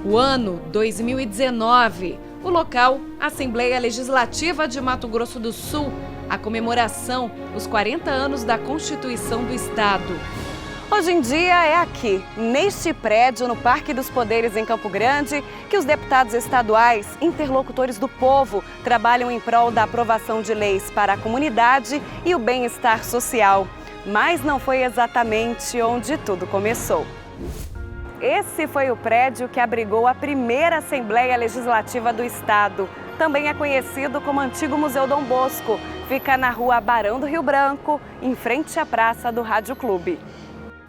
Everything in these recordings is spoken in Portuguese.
O ano 2019. O local, Assembleia Legislativa de Mato Grosso do Sul. A comemoração, os 40 anos da Constituição do Estado. Hoje em dia é aqui, neste prédio, no Parque dos Poderes, em Campo Grande, que os deputados estaduais, interlocutores do povo, trabalham em prol da aprovação de leis para a comunidade e o bem-estar social. Mas não foi exatamente onde tudo começou. Esse foi o prédio que abrigou a primeira Assembleia Legislativa do Estado. Também é conhecido como Antigo Museu Dom Bosco. Fica na rua Barão do Rio Branco, em frente à Praça do Rádio Clube.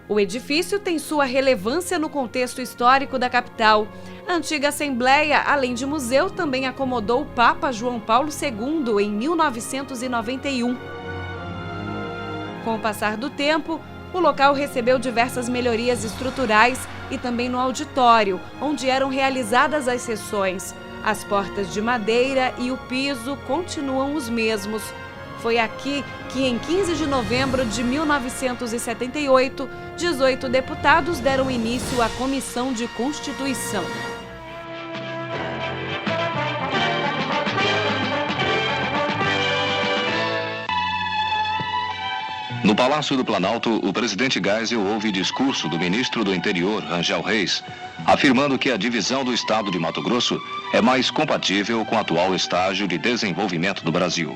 O edifício tem sua relevância no contexto histórico da capital. A antiga Assembleia, além de museu, também acomodou o Papa João Paulo II em 1991. Com o passar do tempo, o local recebeu diversas melhorias estruturais e também no auditório, onde eram realizadas as sessões. As portas de madeira e o piso continuam os mesmos. Foi aqui que, em 15 de novembro de 1978, 18 deputados deram início à Comissão de Constituição. No Palácio do Planalto, o presidente Geisel ouve discurso do ministro do Interior, Rangel Reis, afirmando que a divisão do estado de Mato Grosso é mais compatível com o atual estágio de desenvolvimento do Brasil.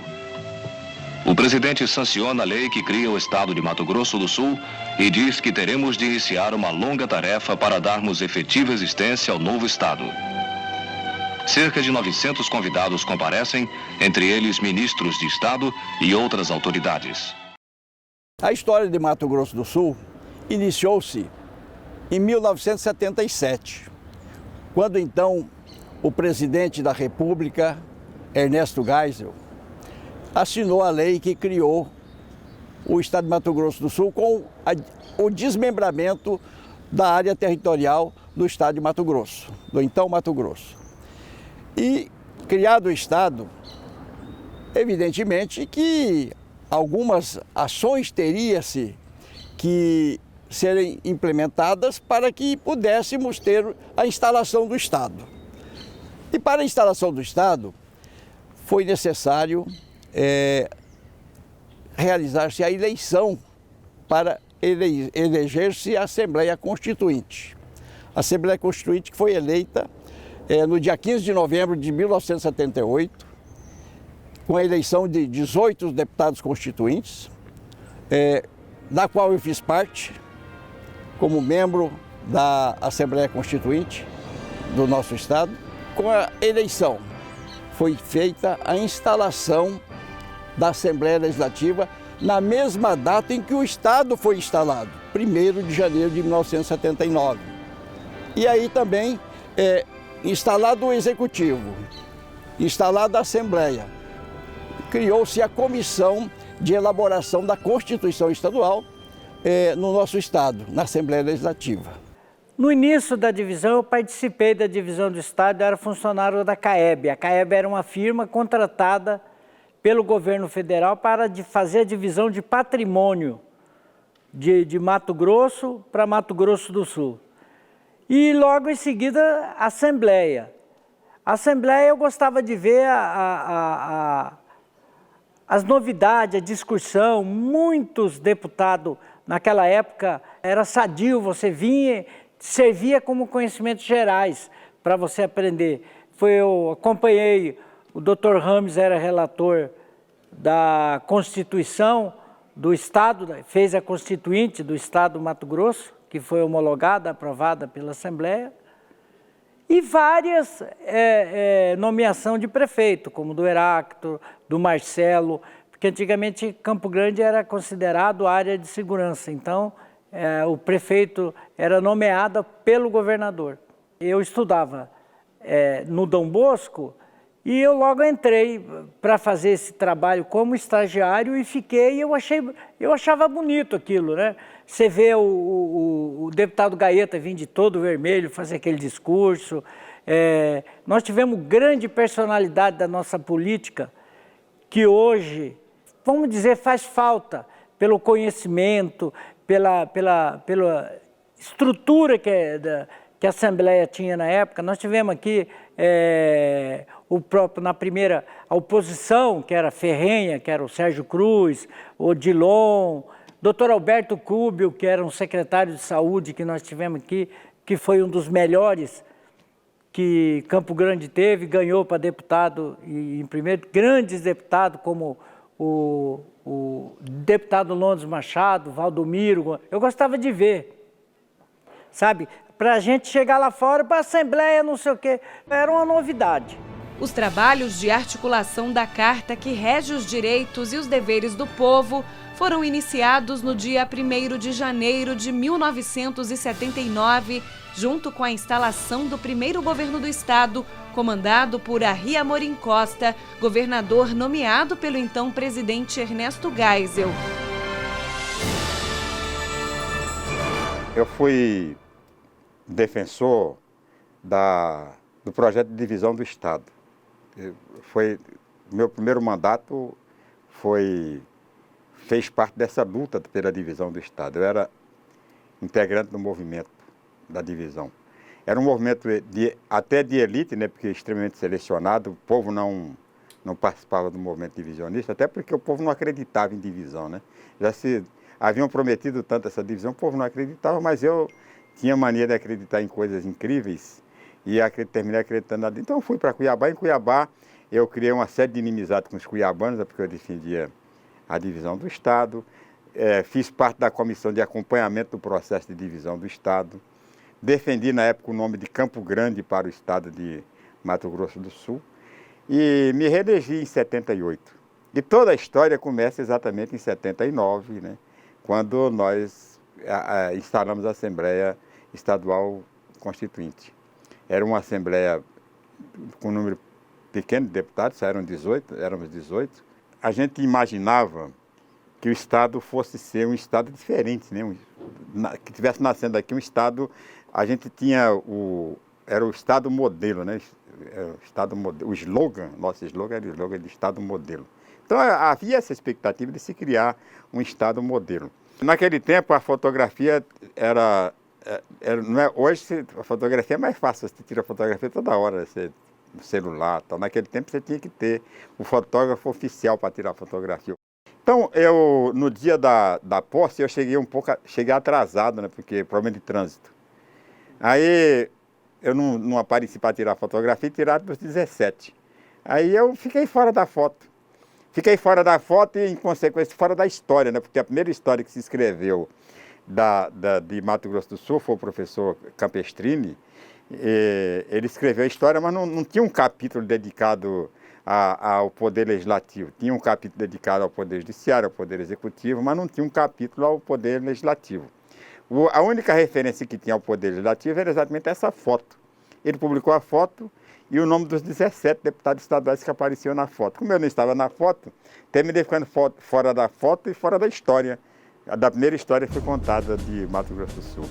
O presidente sanciona a lei que cria o estado de Mato Grosso do Sul e diz que teremos de iniciar uma longa tarefa para darmos efetiva existência ao novo estado. Cerca de 900 convidados comparecem, entre eles ministros de estado e outras autoridades. A história de Mato Grosso do Sul iniciou-se em 1977, quando então o presidente da República, Ernesto Geisel, assinou a lei que criou o estado de Mato Grosso do Sul com o desmembramento da área territorial do estado de Mato Grosso, do então Mato Grosso. E, criado o estado, evidentemente que algumas ações teriam-se que serem implementadas para que pudéssemos ter a instalação do estado. E para a instalação do estado, foi necessário realizar-se a eleição para eleger-se a Assembleia Constituinte. A Assembleia Constituinte que foi eleita no dia 15 de novembro de 1978, com a eleição de 18 deputados constituintes, da qual eu fiz parte, como membro da Assembleia Constituinte do nosso estado. Com a eleição foi feita a instalação da Assembleia Legislativa na mesma data em que o Estado foi instalado, 1º de janeiro de 1979. E aí também, instalado o Executivo, instalada a Assembleia, criou-se a Comissão de Elaboração da Constituição Estadual no nosso Estado, na Assembleia Legislativa. No início da divisão, eu participei da divisão do Estado, eu era funcionário da CAEB. A CAEB era uma firma contratada pelo governo federal para fazer a divisão de patrimônio de Mato Grosso para Mato Grosso do Sul. E logo em seguida, a Assembleia. A Assembleia eu gostava de ver as novidades, a discussão. Muitos deputados, naquela época, era sadio, você vinha, servia como conhecimentos gerais para você aprender. Eu acompanhei, o Dr. Rames era relator da Constituição do Estado, fez a Constituinte do Estado do Mato Grosso, que foi homologada, aprovada pela Assembleia, e várias nomeações de prefeito, como do Heráclito, do Marcelo, porque antigamente Campo Grande era considerado área de segurança, então o prefeito era nomeado pelo governador. Eu estudava no Dom Bosco e eu logo entrei para fazer esse trabalho como estagiário e fiquei, eu achava bonito aquilo, né? Você vê o deputado Gaeta vir de todo vermelho fazer aquele discurso. Nós tivemos grande personalidade da nossa política que hoje, vamos dizer, faz falta pelo conhecimento, pela estrutura que a Assembleia tinha na época. Nós tivemos aqui na primeira, a oposição, que era ferrenha, que era o Sérgio Cruz, o Odilon, Dr. Alberto Cúbio, que era um secretário de saúde que nós tivemos aqui, que foi um dos melhores que Campo Grande teve, ganhou para deputado, e em primeiro, grandes deputados como o deputado Londres Machado, Valdomiro. Eu gostava de ver, sabe? Para a gente chegar lá fora, para a Assembleia, não sei o quê, era uma novidade. Os trabalhos de articulação da Carta que rege os direitos e os deveres do povo foram iniciados no dia 1º de janeiro de 1979, junto com a instalação do primeiro governo do estado, comandado por Arri Amorim Costa, governador nomeado pelo então presidente Ernesto Geisel. Eu fui defensor do projeto de divisão do estado. Meu primeiro mandato fez parte dessa luta pela divisão do estado. Eu era integrante do movimento da divisão. Era um movimento até de elite, né, porque extremamente selecionado. O povo não participava do movimento divisionista, até porque o povo não acreditava em divisão, né? Já se haviam prometido tanto essa divisão, o povo não acreditava, mas eu tinha mania de acreditar em coisas incríveis e terminei acreditando. Então eu fui para Cuiabá. Em Cuiabá eu criei uma série de inimizades com os cuiabanos, porque eu defendia a divisão do estado. Fiz parte da comissão de acompanhamento do processo de divisão do estado. Defendi na época o nome de Campo Grande para o estado de Mato Grosso do Sul e me reelegi em 78. E toda a história começa exatamente em 79, né, quando nós instalamos a Assembleia Estadual Constituinte. Era uma Assembleia com um número pequeno de deputados, éramos 18. A gente imaginava que o estado fosse ser um estado diferente, né, que tivesse nascendo aqui um estado. A gente era o estado modelo, né? O slogan, nosso slogan era o slogan de estado modelo. Então havia essa expectativa de se criar um estado modelo. Naquele tempo a fotografia hoje a fotografia é mais fácil, você tira a fotografia toda hora, no celular, tal. Naquele tempo você tinha que ter o fotógrafo oficial para tirar a fotografia. Então, no dia da posse, eu cheguei atrasado, né? Porque problema de trânsito. Aí eu não apareci para tirar a fotografia e tiraram dos 17. Aí eu fiquei fora da foto. Fiquei fora da foto e, em consequência, fora da história, né? Porque a primeira história que se escreveu de Mato Grosso do Sul foi o professor Campestrini. Ele escreveu a história, mas não tinha um capítulo dedicado ao Poder Legislativo. Tinha um capítulo dedicado ao Poder Judiciário, ao Poder Executivo, mas não tinha um capítulo ao Poder Legislativo. A única referência que tinha ao Poder Legislativo era exatamente essa foto. Ele publicou a foto e o nome dos 17 deputados estaduais que apareciam na foto. Como eu não estava na foto, terminei ficando fora da foto e fora da história. Da primeira história que foi contada de Mato Grosso do Sul.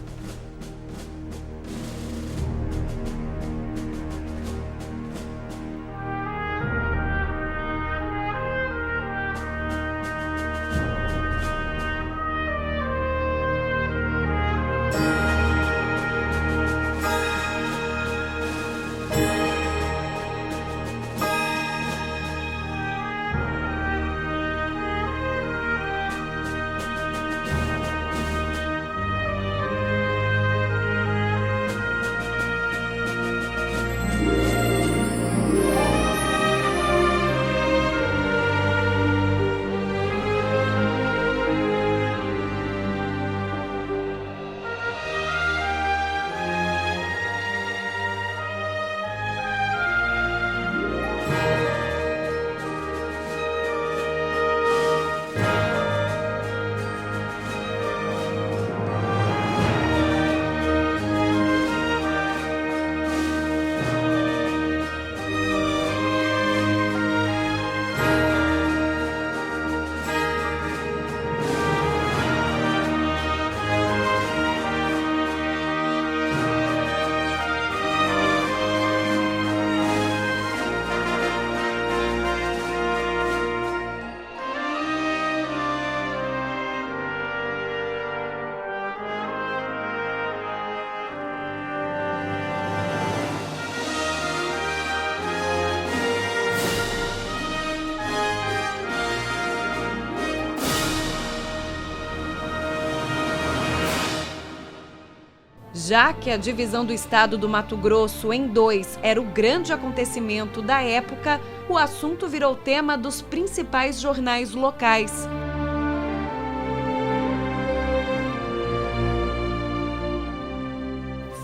Já que a divisão do estado do Mato Grosso em dois era o grande acontecimento da época, o assunto virou tema dos principais jornais locais.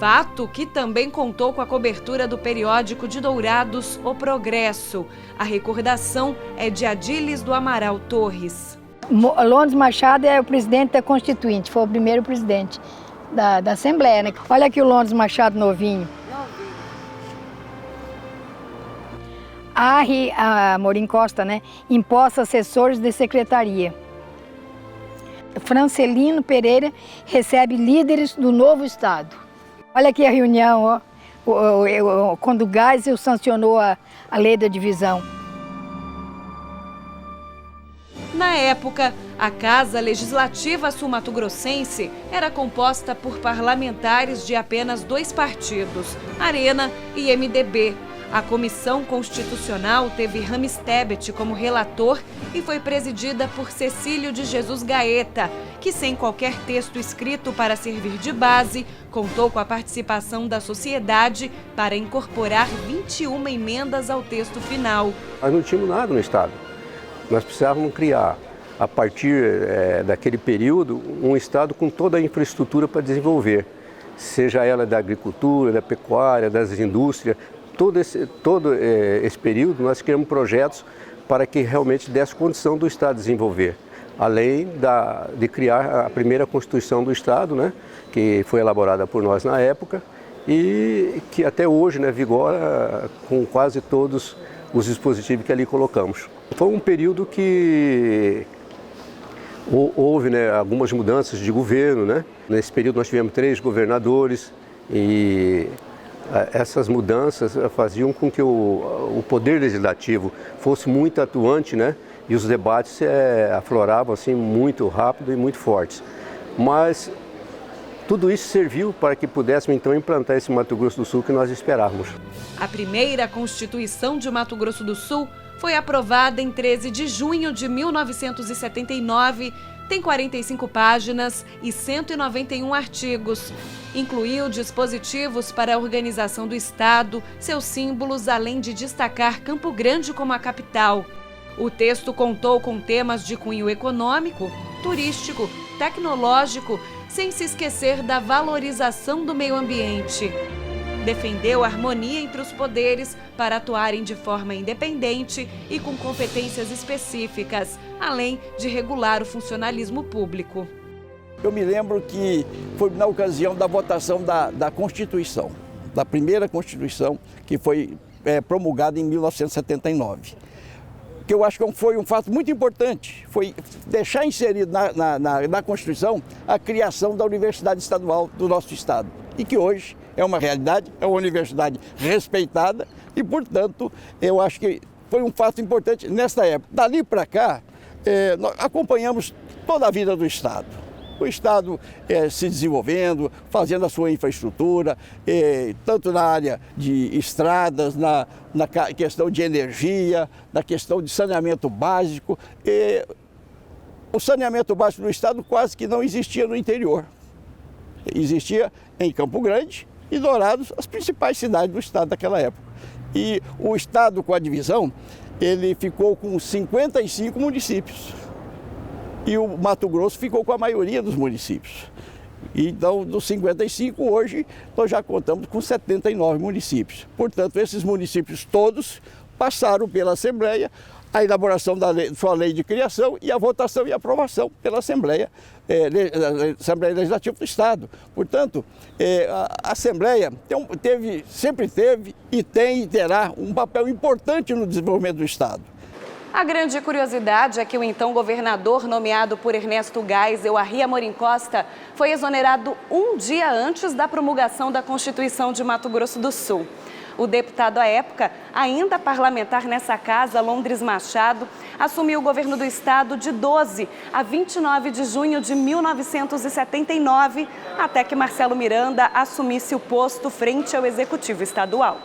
Fato que também contou com a cobertura do periódico de Dourados, O Progresso. A recordação é de Adilis do Amaral Torres. Lourdes Machado é o presidente da Constituinte, foi o primeiro presidente da Assembleia, né? Olha aqui o Lourdes Machado novinho. A Morim Costa, né? Imposta assessores de secretaria. Francelino Pereira recebe líderes do novo estado. Olha aqui a reunião, ó, quando o Geisel sancionou a lei da divisão. Na época, a Casa Legislativa sul-mato-grossense era composta por parlamentares de apenas 2 partidos, Arena e MDB. A Comissão Constitucional teve Rames Tebet como relator e foi presidida por Cecílio de Jesus Gaeta, que, sem qualquer texto escrito para servir de base, contou com a participação da sociedade para incorporar 21 emendas ao texto final. Nós não tínhamos nada no Estado. Nós precisávamos criar, a partir daquele período, um Estado com toda a infraestrutura para desenvolver, seja ela da agricultura, da pecuária, das indústrias. Todo esse período nós criamos projetos para que realmente desse condição do Estado desenvolver, além de criar a primeira Constituição do Estado, né, que foi elaborada por nós na época e que até hoje, né, vigora com quase todos os dispositivos que ali colocamos. Foi um período que houve, né, algumas mudanças de governo, né? Nesse período nós tivemos 3 governadores e essas mudanças faziam com que o poder legislativo fosse muito atuante, né? E os debates afloravam assim, muito rápido e muito fortes. Mas tudo isso serviu para que pudéssemos então implantar esse Mato Grosso do Sul que nós esperávamos. A primeira Constituição de Mato Grosso do Sul foi aprovada em 13 de junho de 1979, tem 45 páginas e 191 artigos. Incluiu dispositivos para a organização do Estado, seus símbolos, além de destacar Campo Grande como a capital. O texto contou com temas de cunho econômico, turístico, tecnológico, sem se esquecer da valorização do meio ambiente. Defendeu a harmonia entre os poderes para atuarem de forma independente e com competências específicas, além de regular o funcionalismo público. Eu me lembro que foi na ocasião da votação da Constituição, da primeira Constituição, que foi promulgada em 1979. Que eu acho que foi um fato muito importante, foi deixar inserido na Constituição a criação da Universidade Estadual do nosso estado. E que hoje é uma realidade, é uma universidade respeitada e, portanto, eu acho que foi um fato importante nesta época. Dali para cá, nós acompanhamos toda a vida do estado. O estado se desenvolvendo, fazendo a sua infraestrutura, tanto na área de estradas, na questão de energia, na questão de saneamento básico. O saneamento básico no estado quase que não existia no interior. Existia em Campo Grande e Dourados, as principais cidades do estado daquela época. E o estado, com a divisão, ele ficou com 55 municípios. E o Mato Grosso ficou com a maioria dos municípios. Então, dos 55, hoje, nós já contamos com 79 municípios. Portanto, esses municípios todos passaram pela Assembleia, a elaboração da sua lei de criação e a votação e aprovação pela Assembleia Legislativa do Estado. Portanto, a Assembleia sempre teve e tem e terá um papel importante no desenvolvimento do Estado. A grande curiosidade é que o então governador nomeado por Ernesto Geisel, Arria Morim Costa, foi exonerado um dia antes da promulgação da Constituição de Mato Grosso do Sul. O deputado à época, ainda parlamentar nessa casa, Lourdes Machado, assumiu o governo do estado de 12 a 29 de junho de 1979, até que Marcelo Miranda assumisse o posto frente ao Executivo Estadual.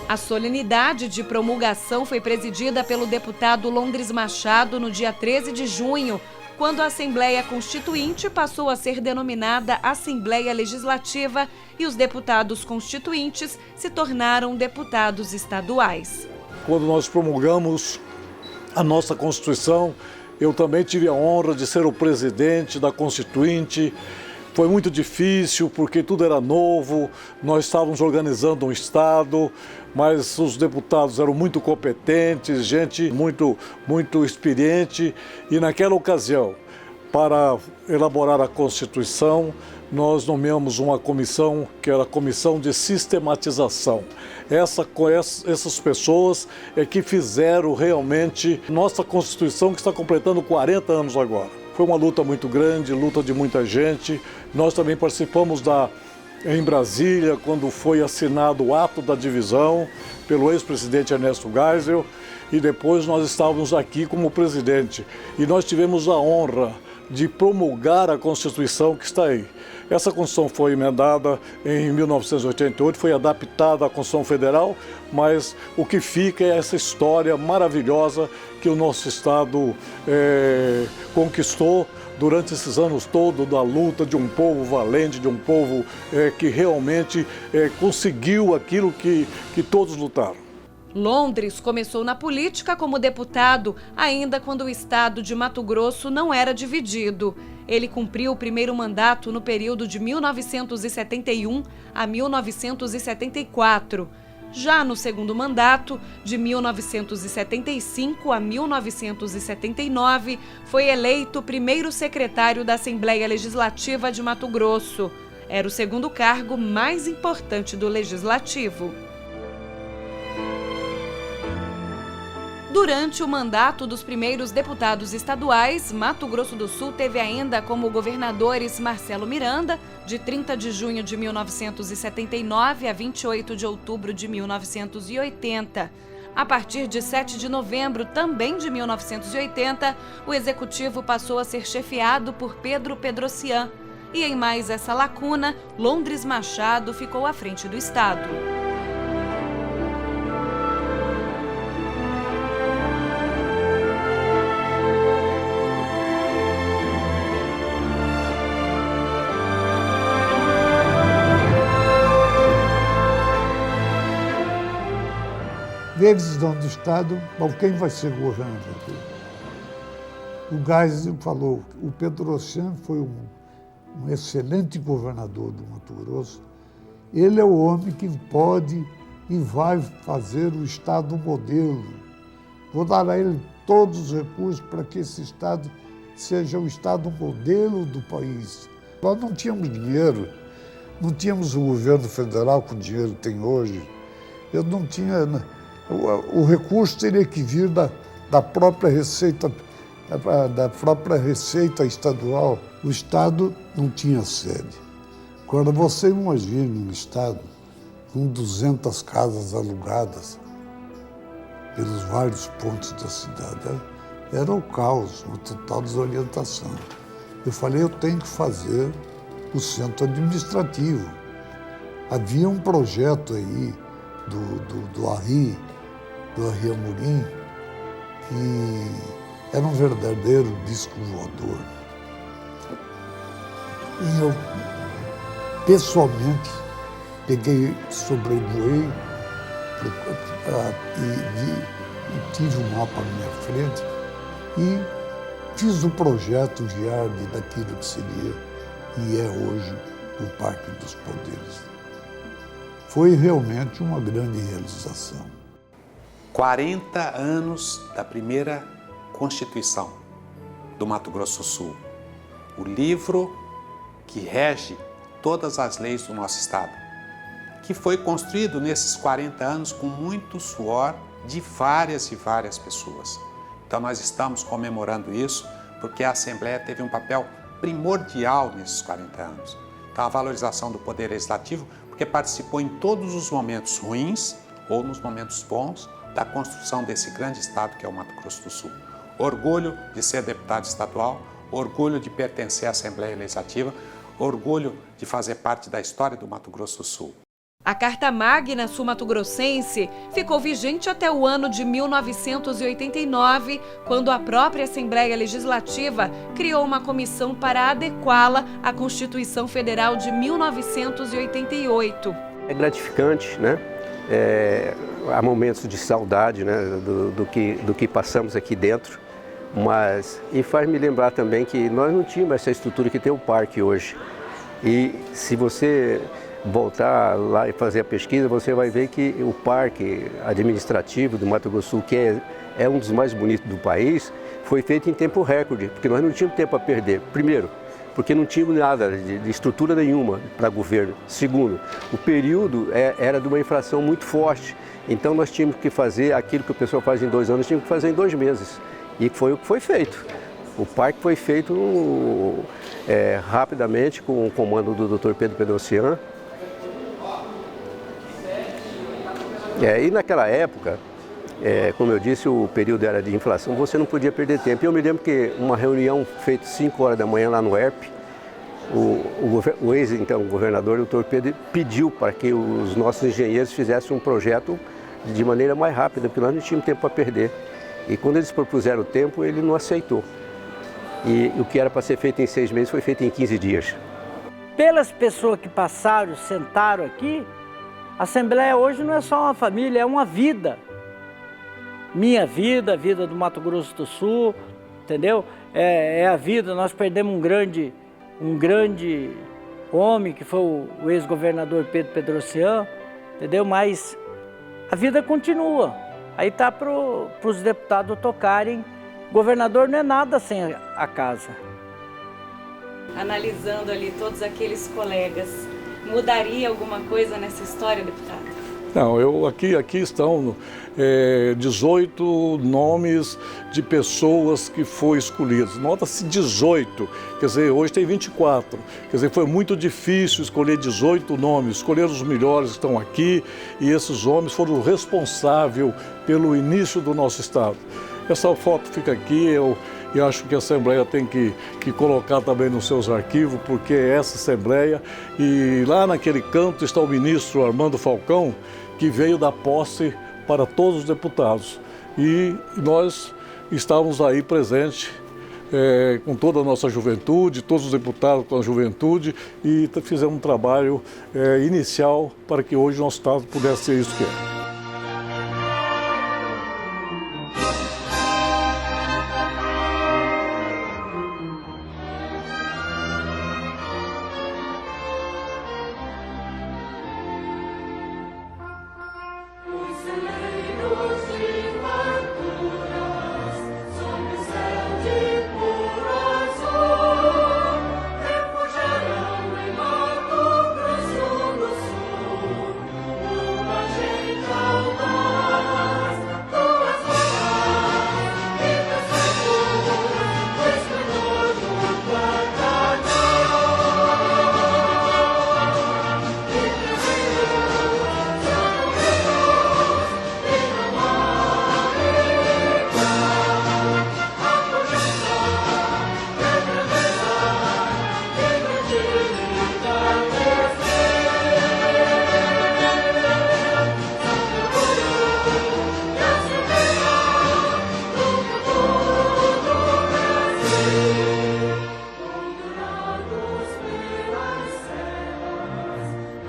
A solenidade de promulgação foi presidida pelo deputado Lourdes Machado no dia 13 de junho, quando a Assembleia Constituinte passou a ser denominada Assembleia Legislativa e os deputados constituintes se tornaram deputados estaduais. Quando nós promulgamos a nossa Constituição, eu também tive a honra de ser o presidente da Constituinte. Foi muito difícil porque tudo era novo, nós estávamos organizando um Estado, mas os deputados eram muito competentes, gente muito experiente. E naquela ocasião, para elaborar a Constituição, nós nomeamos uma comissão que era a Comissão de Sistematização. Essas pessoas é que fizeram realmente nossa Constituição, que está completando 40 anos agora. Foi uma luta muito grande, luta de muita gente. Nós também participamos em Brasília, quando foi assinado o ato da divisão pelo ex-presidente Ernesto Geisel, e depois nós estávamos aqui como presidente. E nós tivemos a honra de promulgar a Constituição que está aí. Essa Constituição foi emendada em 1988, foi adaptada à Constituição Federal, mas o que fica é essa história maravilhosa que o nosso Estado conquistou durante esses anos todos, da luta de um povo valente, de um povo que realmente conseguiu aquilo que todos lutaram. Londres começou na política como deputado, ainda quando o estado de Mato Grosso não era dividido. Ele cumpriu o primeiro mandato no período de 1971 a 1974. Já no segundo mandato, de 1975 a 1979, foi eleito primeiro secretário da Assembleia Legislativa de Mato Grosso. Era o segundo cargo mais importante do Legislativo. Durante o mandato dos primeiros deputados estaduais, Mato Grosso do Sul teve ainda como governadores Marcelo Miranda, de 30 de junho de 1979 a 28 de outubro de 1980. A partir de 7 de novembro, também de 1980, o executivo passou a ser chefiado por Pedro Pedrocian. E em mais essa lacuna, Londres Machado ficou à frente do estado. Decisão do Estado, bom, quem vai ser governador? O Geisel falou, o Pedrocian foi um excelente governador do Mato Grosso, ele é o homem que pode e vai fazer o Estado modelo. Vou dar a ele todos os recursos para que esse Estado seja o Estado modelo do país. Nós não tínhamos dinheiro, não tínhamos o governo federal com o dinheiro que tem hoje, eu não tinha... O recurso teria que vir da própria receita estadual. O Estado não tinha sede. Agora, você imagina um Estado com 200 casas alugadas pelos vários pontos da cidade. Era o caos, uma total desorientação. Eu falei, eu tenho que fazer o centro administrativo. Havia um projeto aí do Arri Amorim, que era um verdadeiro disco voador. E eu, pessoalmente, sobrevoei e tive um mapa na minha frente e fiz o projeto viário daquilo que seria e é hoje o Parque dos Poderes. Foi realmente uma grande realização. 40 anos da primeira Constituição do Mato Grosso do Sul. O livro que rege todas as leis do nosso estado, que foi construído nesses 40 anos com muito suor de várias e várias pessoas. Então nós estamos comemorando isso porque a Assembleia teve um papel primordial nesses 40 anos. Então a valorização do Poder Legislativo, porque participou em todos os momentos ruins ou nos momentos bons da construção desse grande estado que é o Mato Grosso do Sul. Orgulho de ser deputado estadual, orgulho de pertencer à Assembleia Legislativa, orgulho de fazer parte da história do Mato Grosso do Sul. A Carta Magna sul-mato-grossense ficou vigente até o ano de 1989, quando a própria Assembleia Legislativa criou uma comissão para adequá-la à Constituição Federal de 1988. É gratificante, né? Há momentos de saudade, né, do que passamos aqui dentro, e faz me lembrar também que nós não tínhamos essa estrutura que tem o parque hoje. E se você voltar lá e fazer a pesquisa, você vai ver que o parque administrativo do Mato Grosso do Sul, que é um dos mais bonitos do país, foi feito em tempo recorde, porque nós não tínhamos tempo a perder. Primeiro, porque não tínhamos nada de estrutura nenhuma para governo. Segundo, o período era de uma inflação muito forte, então nós tínhamos que fazer aquilo que o pessoal faz em 2 anos, tínhamos que fazer em 2 meses. E foi o que foi feito. O parque foi feito rapidamente com o comando do Dr. Pedro Pedrocian. E naquela época, como eu disse, o período era de inflação, você não podia perder tempo. E eu me lembro que uma reunião feita 5 horas da manhã lá no ERP, o ex-então governador, o Dr. Pedro, pediu para que os nossos engenheiros fizessem um projeto de maneira mais rápida, porque nós não tínhamos tempo para perder. E quando eles propuseram o tempo, ele não aceitou. E o que era para ser feito em 6 meses foi feito em 15 dias. Pelas pessoas que passaram, sentaram aqui, a Assembleia hoje não é só uma família, é uma vida. Minha vida, a vida do Mato Grosso do Sul, entendeu? É a vida, nós perdemos um grande homem, que foi o ex-governador Pedro Pedrocian, entendeu? Mas a vida continua. Aí tá para os deputados tocarem. Governador não é nada sem a casa. Analisando ali todos aqueles colegas, mudaria alguma coisa nessa história, deputado? Não, aqui estão 18 nomes de pessoas que foram escolhidas. Nota-se 18, quer dizer, hoje tem 24. Quer dizer, foi muito difícil escolher 18 nomes, escolher os melhores que estão aqui, e esses homens foram responsáveis pelo início do nosso estado. Essa foto fica aqui, eu acho que a Assembleia tem que colocar também nos seus arquivos, porque é essa Assembleia, e lá naquele canto está o ministro Armando Falcão, que veio dar posse para todos os deputados. E nós estávamos aí presentes com toda a nossa juventude, todos os deputados com a juventude, e fizemos um trabalho inicial para que hoje o nosso estado pudesse ser isso que é.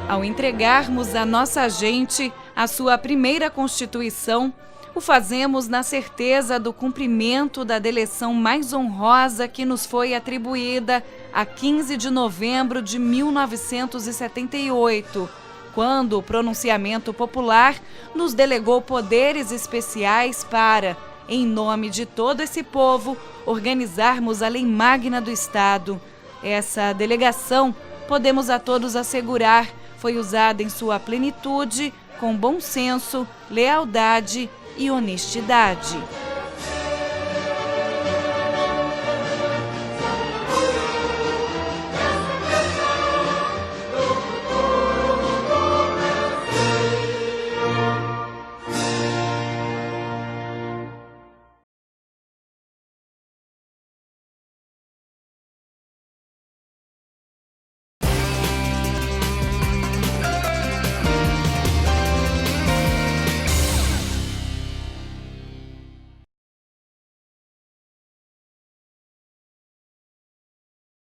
Ao entregarmos à nossa gente a sua primeira Constituição, o fazemos na certeza do cumprimento da deleção mais honrosa que nos foi atribuída a 15 de novembro de 1978, quando o pronunciamento popular nos delegou poderes especiais para, em nome de todo esse povo, organizarmos a lei magna do Estado. Essa delegação, podemos a todos assegurar, foi usada em sua plenitude, com bom senso, lealdade e honestidade.